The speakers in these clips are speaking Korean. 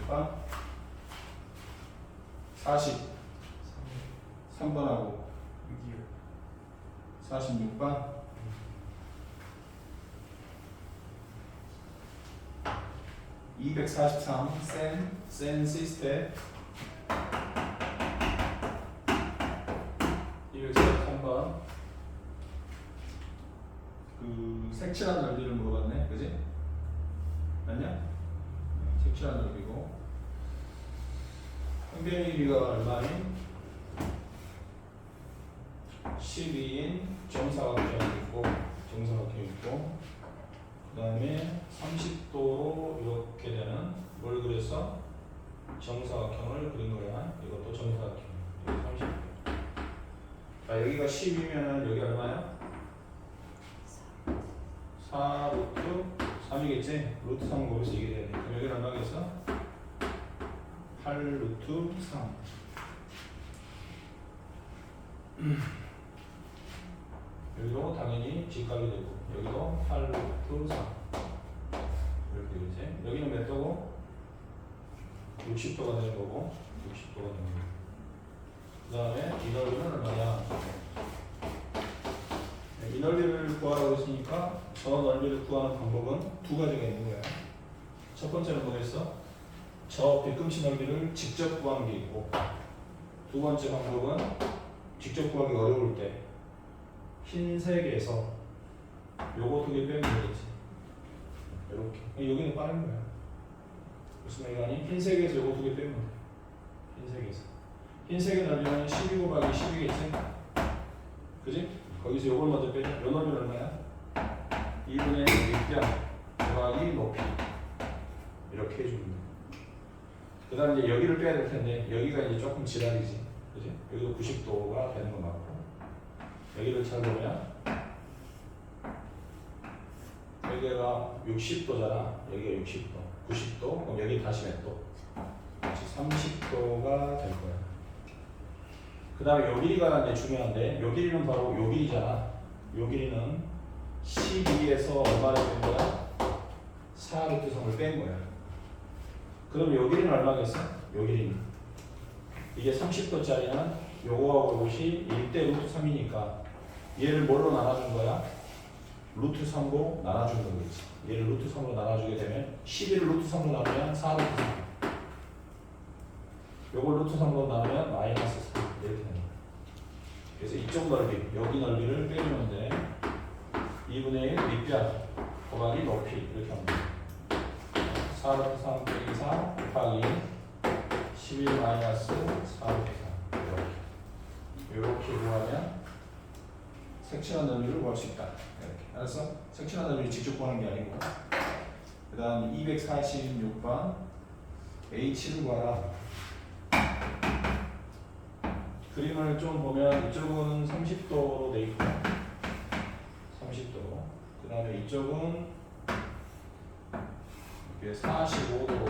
6번 43번하고 46번 243 센 시스템 243번 그 색칠한 넓이를 물어봤네, 그지? 맞냐? 색칠한 넓이고 평변의 길이가 얼마인? 12인 정사각형이 있고 그 다음에 30도로 이렇게 되는 뭘 그래서 정사각형을 그린 거야. 이것도 정사각형. 여기 30도. 자, 여기가 10이면은 여기 얼마야? 4 루트 3이겠지? 루트 3 거기서 이게 돼야 돼. 그럼 여기는 얼마겠어? 8 루트 3. 여기도 당연히 직각이 되고 여기도 8 루트 3 이렇게 되겠지? 여기는 몇 도고? 60도가 되는 거고 60도가 되는 거고 그 다음에 이 넓이는 얼마냐? 이 넓이를 구하라고 했으니까 저 넓이를 구하는 방법은 두 가지가 있는 거야. 첫 번째는 뭐겠어? 저 뒤꿈치 넓이를 직접 구하는 게 있고 두 번째 방법은 직접 구하기 어려울 때 흰색에서 요거 두 개 빼면 되겠지. 이렇게. 여기는 빠른 거야. 무슨 얘기하니? 흰색에서 요거 두 개 빼면 돼. 흰색에서. 흰색의 넓이는 12 곱하기 10이겠지? 그지? 거기서 요걸 먼저 빼자. 요 넓이는 얼마야? 2분의 밑변 곱하기 높이. 이렇게 해주면 돼. 그 다음에 이제 여기를 빼야 될 텐데, 여기가 이제 조금 지랄이지. 그지? 여기도 90도가 되는 거 맞고. 여기를 잘 보면, 여기가 60도잖아. 여기가 60도. 90도. 그럼 여기 다시 몇 도? 30도가 될 거야. 그 다음에 요 길이가 이제 중요한데, 요 길이는 바로 요 길이잖아. 요 길이는 12에서 얼마를 뺀 거야? 4 루트 3을 뺀 거야. 그럼 요 길이는 얼마겠어? 요 길이는. 이게 30도짜리는 요거하고 요것이 1대 루트 3이니까 얘를 뭘로 나눠준 거야? 루트 3로 나눠준 거겠지. 얘를 루트 3으로 나눠주게 되면 11을 루트 3으로 나누면 4 루트 3. 요걸 루트 3으로 나누면 마이너스 3 이렇게 되는 거야. 그래서 이쪽 넓이, 여기 넓이를 빼주면 돼. 2분의 1 밑변 곱하기 높이 이렇게 하면 돼. 4 루트 3 빼기 4 곱하기 11 마이너스 4 루트 3 이렇게 구하면 색칠한 넓이를 구할 수 있다. 이렇게. 알았어? 색칠한 넓이를 직접 구하는 게 아니고. 그 다음 246번 H를 구하라. 그림을 좀 보면 이쪽은 30도로 돼 있고 30도. 그 다음에 이쪽은 이렇게 45도로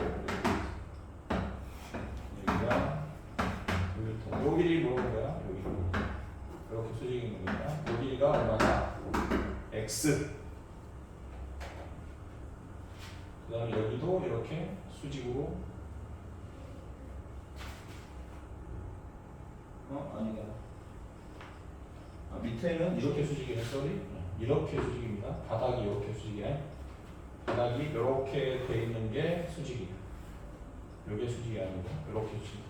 여기가 요 길이 뭐라는 거야? 요 길이 이렇게 수직이 있는 거야. 요 길이가 얼마냐? X. 그 다음에 여기도 이렇게 수직으로 아니다. 밑에는 이렇게 수직이네. 쏘리. 이렇게 수직입니다. 바닥이 이렇게 수직이네. 바닥이 이렇게 돼 있는 게 수직이야. 요게 수직이 아니고 이렇게 수직.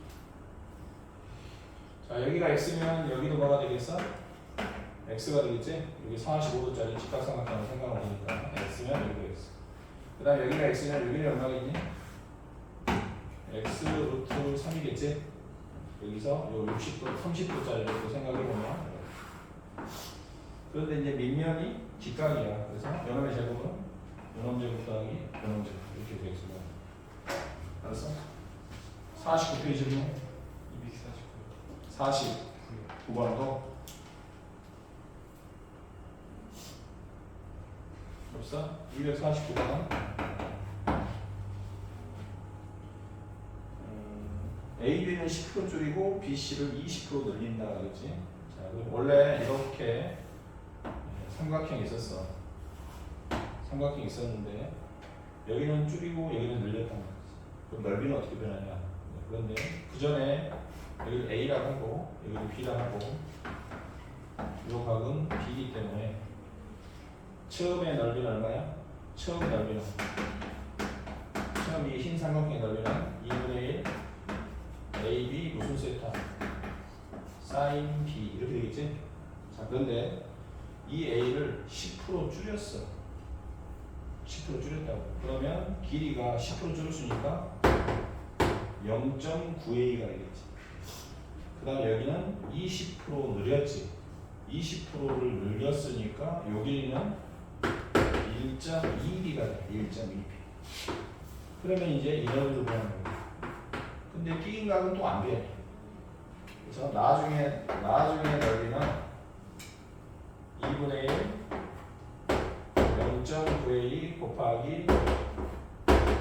자, 여기가 X면 여기도 뭐가 되겠어? X가 되겠지? 여기 45도짜리 직각삼각형을 생각을 하니까 X면 여기도 X. 그 다음 여기가 X면 여기는 얼마겠니? X 루트 3이겠지? 여기서 요 60도, 30도짜리를 생각해보면 그런데 이제 밑면이 직각이야. 그래서 요놈의 제곱은 요놈 제곱 더하기 요놈 제곱 이렇게 되겠습니다. 알았어? 49페이지로 49번도 없어? 249번 AB는 10% 줄이고 BC를 20% 늘린다 그랬지? 자, 그럼 원래 이렇게 삼각형이 있었어. 삼각형이 있었는데 여기는 줄이고 여기는 늘렸단 말이지. 그럼 넓이는 어떻게 변하냐. 그런데 그 전에 여기를 A라고 하고 여기를 B라고 하고 이 각은 B이기 때문에 처음의 넓이는 얼마야? 처음 넓이는 처음 이 흰 삼각형의 넓이는 2분의 1 AB 무슨 세타? 사인 B 이렇게 되겠지? 자, 그런데 이 A를 10% 줄였어. 10% 줄였다고. 그러면 길이가 10% 줄었으니까 0.9A가 되겠지. 그 다음에 여기는 20% 늘렸지. 20%를 늘렸으니까 요 길이는 1.2B가 돼. 1.2B. 그러면 이제 이 넓이를 구하는 거야. 근데 끼인 각은 또 안 변해. 그래서 나중에 넓이는 2분의 1 0.9A 곱하기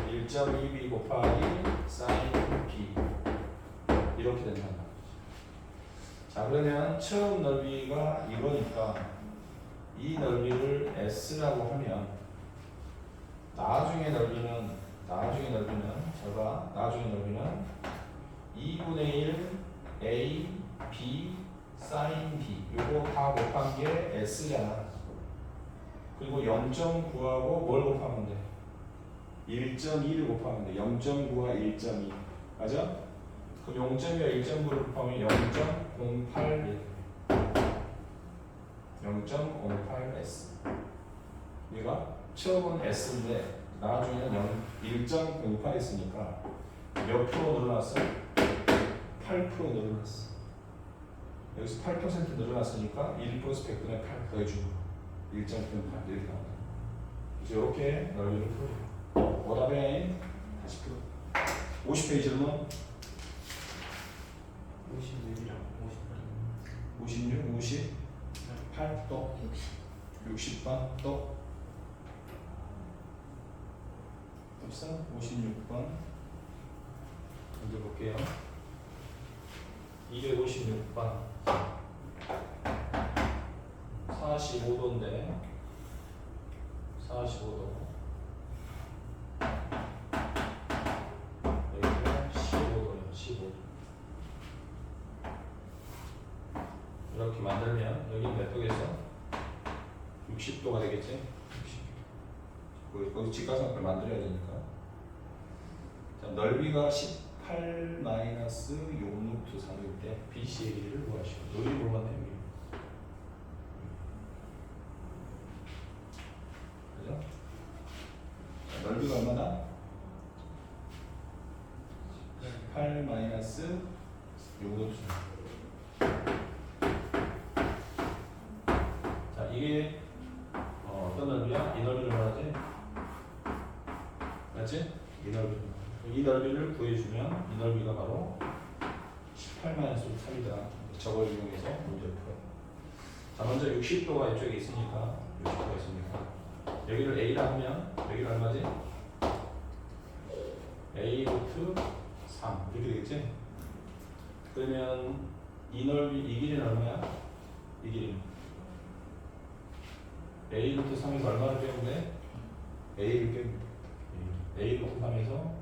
1.2B 곱하기 사인 B 이렇게 된단 말이죠. 자, 그러면 처음 넓이가 이거니까 이 넓이를 S라고 하면 나중에 넓이는 제가 나중에 넓이는 2분의 1 A B 사인 B 요거 다 곱한 게 S잖아. 그리고 0.9하고 뭘 곱하면 돼? 1.2를 곱하면 돼. 0.9와 1.2 맞아? 그럼 0.2와 1.9를 곱하면 0.08 0.08S 얘가 처음은 S인데 나중에는 1.08S니까 몇 프로 늘어났어? 8% 늘어났어. 여기서 8% 늘어났으니까 1 플러스 100분의 8 더해주고 1.08 이렇게 나온다. 그래서 이렇게 넓이를 풀어요. 오답에 다시 풀어. 50페이지로는 56, 58, 또 60번 또 없어? 56번 먼저 볼게요. 256번 45도인데 45도 여기가 15도예요. 15도 이렇게 만들면 여기 몇 도겠어? 60도가 되겠지? 60. 거기 직각삼각을 만들어야 되니까. 자, 넓이가 18 마이너스 6루트 3일 때 BC의 길이를 구하시오. 여기 물어봤네 여기. 그죠? 자, 넓이가 얼마나? 18 마이너스 6루트 3. 자, 이게 어떤 넓이야? 이 넓이를 말하지? 맞지? 이 넓이. 이 넓이를 구해주면 이 넓이가 바로 18-3이다. 저걸 이용해서 문제를 풀어요. 자, 먼저 60도가 이쪽에 있으니까 60도가 있으니까 여기를 A라 하면 여기가 얼마지? A 루트 3 이렇게 되겠지? 그러면 이 넓이, 이 길이는 얼마야? 이 길이는 A 루트 3에서 얼마를 빼면 돼? A를 빼면 돼. A 루트 3에서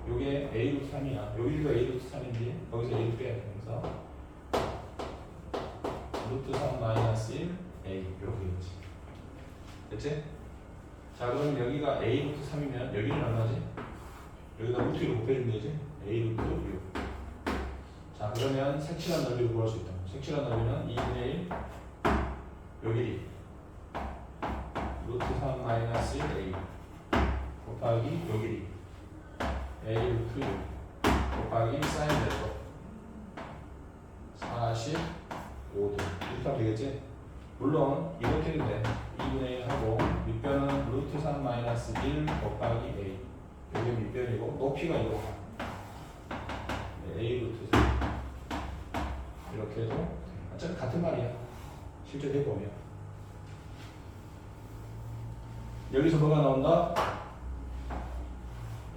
요게 A 루트 3이야. 여기도 A 루트 3인데 거기서 A를 빼야 돼. 그래서 루트 3 마이너스 1 A 이렇게 되겠지. 됐지? 자, 그럼 여기가 A 루트 3이면 여기는 얼마지? 여기다 루트 1을 곱해주면 되지? A 루트 6. 자, 그러면 색칠한 넓이를 구할 수 있다. 색칠한 넓이는 2분의 1 요 길이 루트 3 마이너스 1 A 곱하기 요 길이 A 루트 6 곱하기 사인 제곱 45도 이렇게 하면 되겠지? 물론 이렇게 해도 돼. 2분의 1 하고 밑변은 루트 3 마이너스 1 곱하기 A 여기 밑변이고 높이가 이거 A 루트 3 이렇게 해도 어차피 같은 말이야. 실제 해보면 여기서 뭐가 나온다?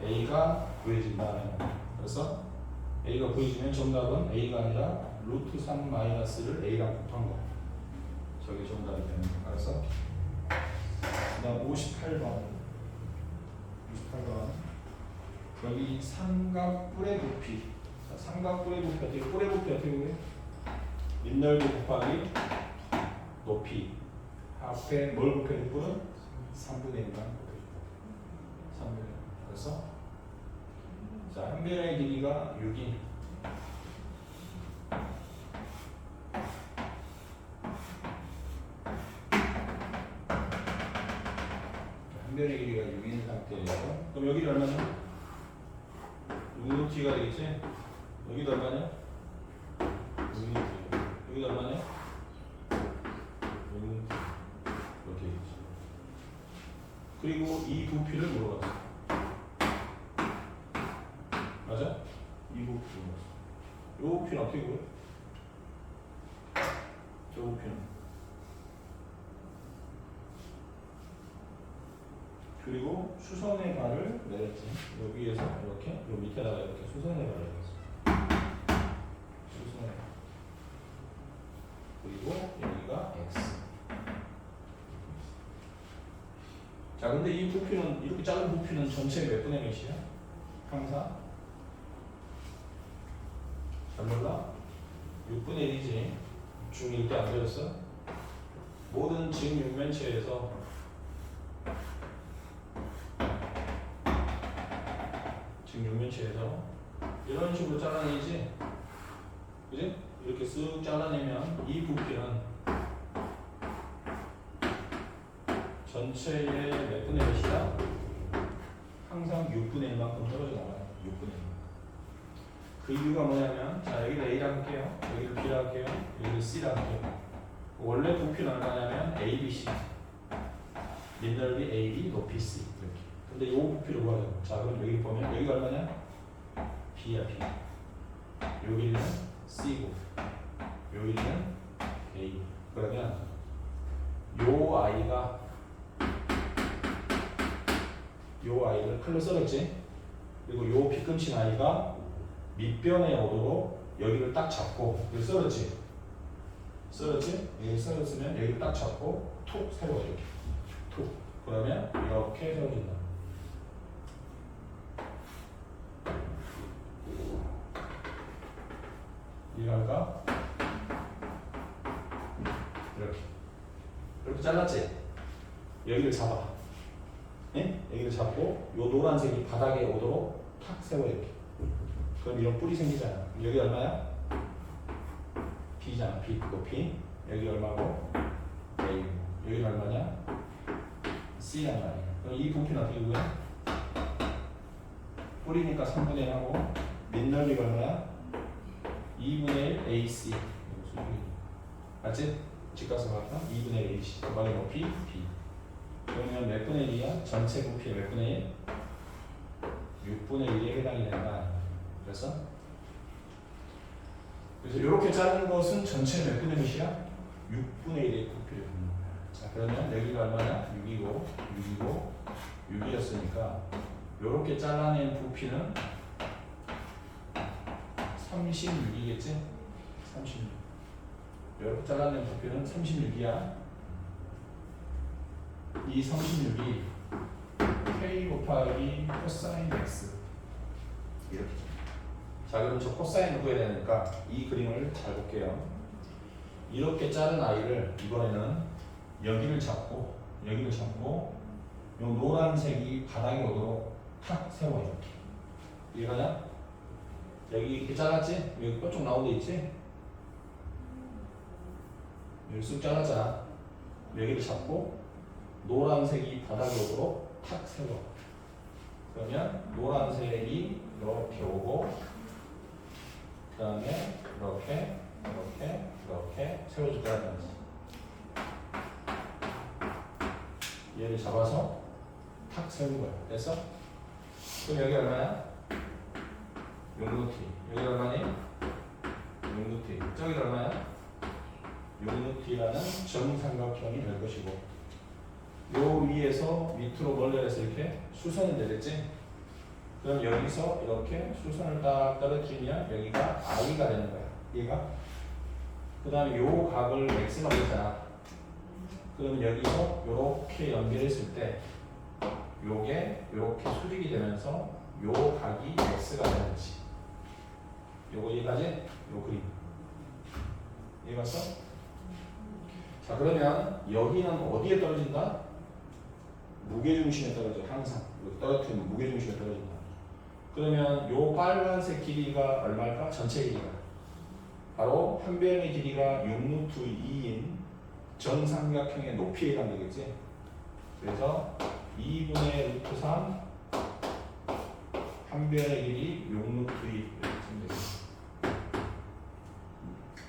A가 구해진다. 그래서 A가 구해지면 정답은 A가 아니라 루트 3 마이너스를 A랑 곱한 거. 저게 정답이 되는 거. 알았어? 그 다음 58번. 여기 삼각뿔의 부피. 자, 삼각뿔의 부피 어떻게? 뿔의 부피 어떻게 보여? 밑넓이 곱하기 높이. 앞에 뭘 곱해줄 뿔은? 3분의 1만 곱해줄 뿔. 3분의 1. 그래서 자, 한 변의 길이가 6인. 한 변의 길이가 6인 상태에서 그럼 여기는 얼마냐? 6루트가 되겠지? 여기도 얼마냐? 6루트. 여기도 얼마냐? 6루트. 이렇게 되겠지. 그리고 이 부피를 물어봤어. 맞아? 이 부피를 물어봤어. 이 부피는 어떻게 보여? 저 부피는. 그리고 수선의 발을 내렸지. 여기에서 이렇게, 요 밑에다가 이렇게 수선의 발을 내렸어. 수선의 발. 그리고 여기가 x. 자, 근데 이 부피는, 이렇게 작은 부피는 전체 몇 분의 몇이야? 항상? 잘 몰라? 6분의 1이지. 중1 때 안 배웠어? 모든 직육면체에서 육면체에서 이런 식으로 잘라내지, 그지? 이렇게 쓱 잘라내면 이 부피는 전체의 몇 분의 몇이다? 항상 6분의 1만큼 떨어져 나와요. 6분의 1. 그 이유가 뭐냐면, 자, 여기를 A라 할게요. 여기를 B라 할게요. 여기를 C라 할게요. 원래 부피는 얼마냐면 A, B, C. 밑넓이 A, B, 높이 C. 이렇게. 근데 이 부피를 구하자고. 자, 그럼 여기 보면 여기가 얼마냐? B야, B. 여기는 C고 여기는 A. 그러면 요 아이를 칼로 썰었지. 그리고 요 빗금친 아이가 밑변에 오도록 여기를 딱 잡고 여기 썰었지. 여기 썰었으면 여기를 딱 잡고 툭 세워. 이렇게 툭. 그러면 이렇게 세워진다. 이해갈까? 이렇게 잘랐지? 여기를 잡아. 네? 여기를 잡고 요 노란색이 바닥에 오도록 탁 세워. 이렇게. 그럼 이런 뿔이 생기잖아. 여기 얼마야? B잖아. B 높이. 여기 얼마고? A. 여기는 얼마냐? C란 말이야. 그럼 이 부피는 어떻게 구해? 뿔이니까 3분의 1 하고 밑넓이가 얼마야? 2분의 1 AC. 맞지? 직각삼각형 2분의 1 AC. 그다음에 높이 B. 그러면 몇 분의 1이야? 전체 부피의 몇 분의 1? 6분의 1에 해당이 된다. 그래서 이렇게 자른 것은 전체 몇 분의 몇이야? 6분의 1의 부피를 붓는 거야. 자, 그러면 여기가 얼마냐? 6이었으니까 이렇게 잘라낸 부피는 36이겠지? 36. 이렇게 잘라낸 부피는 36이야. 이 36이 K 곱하기 코사인 X. 이렇게. 자, 그럼 저 코사인을 구해야 되니까 이 그림을 잘 볼게요. 이렇게 자른 아이를 이번에는 여기를 잡고 요 노란색이 바닥에 오도록 탁 세워. 이렇게. 이해가냐? 여기 이렇게 잘랐지? 여기 뼈쪽 나온 데 있지? 여기 쑥 잘랐잖아. 여기를 잡고 노란색이 바닥에 오도록 탁 세워. 그러면 노란색이 이렇게 오고 그 다음에 이렇게 세워줄 거라는 거지. 얘를 잡아서 탁 세우는 거야. 됐어? 그럼 여기 얼마야? 6루트. 여기 얼마니? 6루트. 저기 얼마야? 6루트라는 정삼각형이 될 것이고, 요 위에서 밑으로 뭘 내려서 이렇게 수선을 내렸지? 그럼 여기서 이렇게 수선을 딱 떨어뜨리면 여기가 I가 되는 거야. 얘가. 그 다음에 요 각을 X라고 했잖아. 그럼 여기서 이렇게 연결했을 때 요게 이렇게 수직이 되면서 요 각이 x가 되는 거지. 요거 이해가지? 요 그림 이해갔어? 자 그러면 여기는 어디에 떨어진다? 무게중심에 떨어져. 항상 떨어뜨리면 무게중심에 떨어진다. 그러면 요 빨간색 길이가 얼마일까? 전체 길이가 바로 한 변의 길이가 6루트 2인 정삼각형의 높이에 해당되겠지. 그래서 2분의 루트 3 한 변의 길이 6루트 2 이렇게 쓰면 되겠어.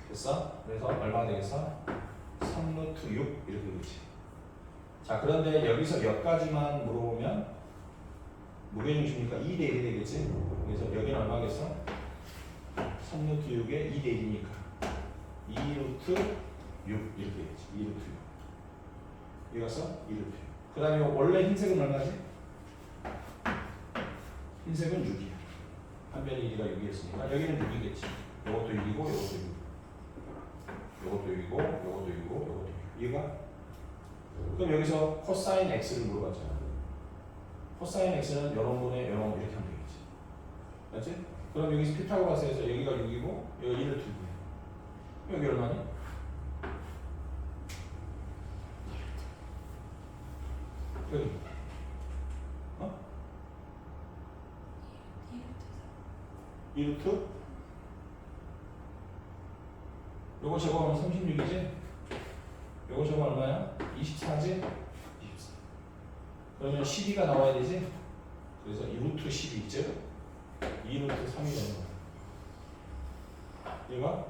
됐어? 그래서 얼마가 되겠어? 3루트 6 이렇게 되겠지. 자 그런데 여기서 여기까지만 물어보면 무게중심이니까 2대 1이 되겠지. 그래서 여기는 얼마겠어? 3루트 6에 2대 1이니까 2루트 6 이렇게 되겠지. 2루트 6 이해갔어? 2루트 6. 그 다음에 원래 흰색은 얼마지? 흰색은 6이야. 한 변의 길이가 6이었으니까 여기는 6이겠지. 요것도 6이고 요것도 6. 요것도 6이고 요것도 6이고 요것도 6. 이해가? 그럼 여기서 코사인 x를 물어봤잖아. 코사인 x는 요런 분의 요런 이렇게 하면 되겠지. 맞지? 그럼 여기서 피타고라스에서 여기가 6이고 여기 1을 두고 여기 얼마니? 여기 어? 2루트? 요거 제곱하면 36이지? 요거 제곱 얼마야? 24지? 24. 그러면 12가 나와야 되지? 그래서 2루트 12 있죠? 2루트 3이 되는 거야. 얘가?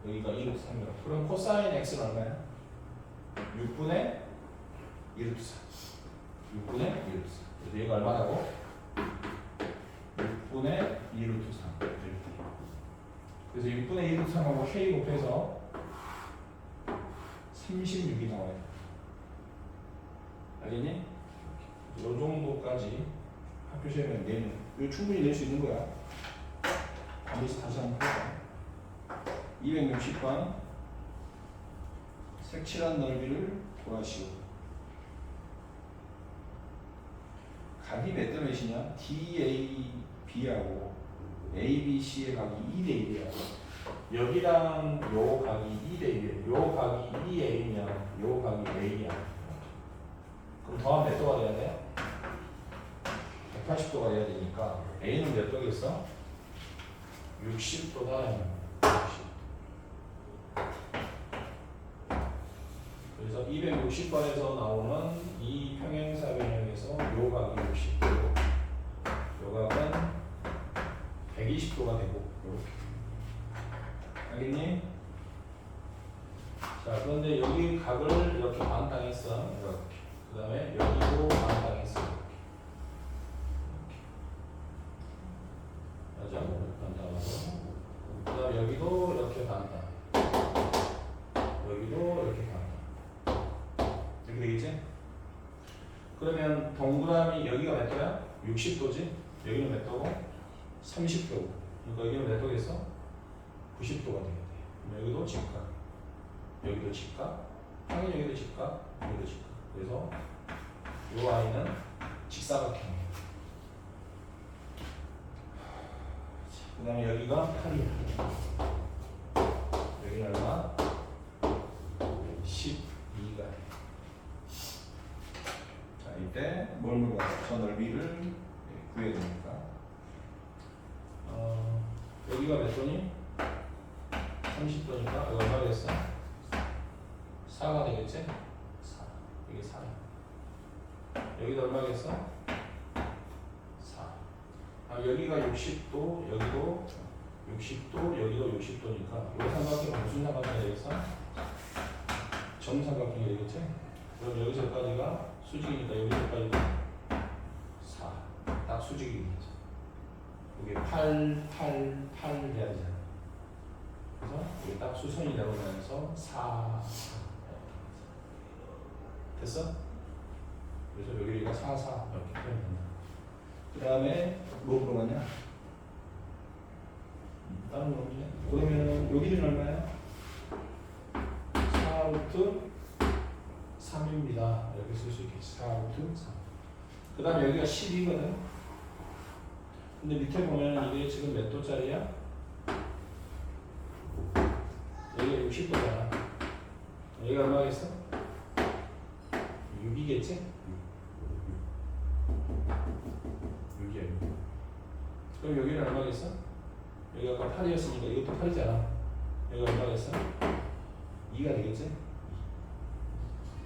여기가 2루트 3이야. 그럼 코사인 x는 얼마야? 6분의 2루트 4. 6분의 2루트 4. 그래서 얘가 얼마라고? 6분의 2루트 3. 그래서 6분의 2루트 3하고 k 곱해서 36이 나와요. 알겠니? 이 정도까지 학교 시험에 내면 이거 충분히 낼 수 있는 거야. 반드시 다시 한번 해봐. 260번 색칠한 넓이를 구하시오. 각이 몇 대 몇이냐? DAB하고 ABC의 각이 2대 1이야. 여기랑 요 각이 2대 1이야. 요 각이 2A면 요 각이 A야. 그럼 더하면 몇 도가 돼야 돼? 180도가 돼야 되니까 A는 몇 도겠어? 60도다. 60. 그래서 260번에서 나오는 이 평행사 변형에서 요 각이 60도, 요 각은 120도가 되고 이렇게. 알겠니? 자 그런데 여기 각을 이렇게 반당했어. 이렇게. 그 다음에 여기도 반당했어. 이렇게. 맞아. 반당하고. 그 다음에 여기도 이렇게 반당. 여기도 이렇게 반당. 이렇게 되겠지? 그러면 동그라미 여기가 몇 도야? 60도지? 여기는 몇 도고? 30도고. 그러니까 여기는 몇 도겠어? 90도가 되겠네. 여기도 직각, 여기도 직각, 당연히 여기도 직각, 여기도 직각. 그래서 이 아이는 직사각형이에요. 그 다음에 여기가 8이야. 여기는 얼마? 12가 돼. 자, 이때 뭘 물어봤어? 저 넓이를 구해야 되니까. 여기가 몇 도니? 30도니까 이거 얼마겠어? 4가 되겠지? 4. 이게 4야. 여기도 얼마겠어? 4. 아, 여기가 60도, 여기도 60도, 여기도 60도니까 이 삼각형은 무슨 삼각형이 되겠어? 정삼각형이 되겠지? 그럼 여기서 여기까지가 수직이니까 여기서까지도 4. 딱 수직이겠지. 이게 8, 8, 8 해야 되잖아. 그래서 여기 딱 수선이 내려오면서 4 됐어? 그래서 여기가 4, 4 이렇게 표현된다. 그 다음에 뭐 물어봤냐? 다른 거 없냐? 그러면 여기는 얼마야? 4루트 3입니다. 이렇게 쓸 수 있겠지. 4루트 3. 그 다음에 여기가 10이거든. 근데 밑에 보면 이게 지금 몇 도짜리야? 여기가 60도잖아. 여기가 얼마겠어? 6이겠지? 6이야 6. 그럼 여기는 얼마겠어? 여기가 아까 8이었으니까 이것도 8이잖아. 여기가 얼마겠어? 2가 되겠지?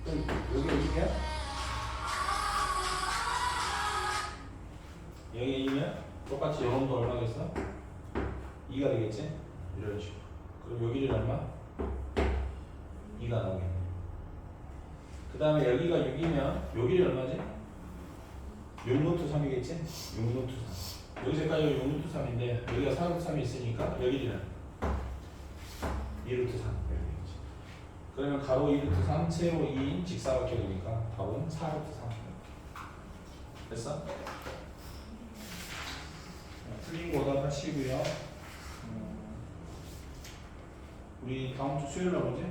그럼 여기가 2냐? 여기가 2냐? 똑같이 영혼도 얼마겠어? 2가 되겠지? 이런 식으로. 그럼 여기는 얼마? 2가 나오겠네. 그 다음에 여기가 6이면 여기는 얼마지? 6루트 3이겠지? 6루트 3. 여기서까지가 6루트 3인데 여기가 4루트 3이 있으니까 여기는 2루트 3. 그러면 가로 2루트 3, 세로 2인 직사각형이니까 답은 4루트 3. 됐어? 틀린 거 오답 하시고요. 우리 다음 주 수요일 날 오지?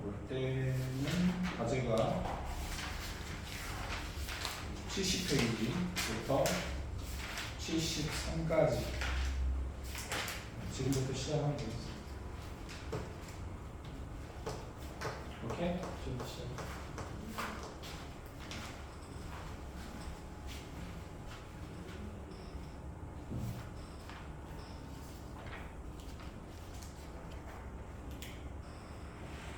올 때는 과제가 70페이지부터 73까지 지금부터 시작하면 되겠어. 오케이? 지금부터 시작.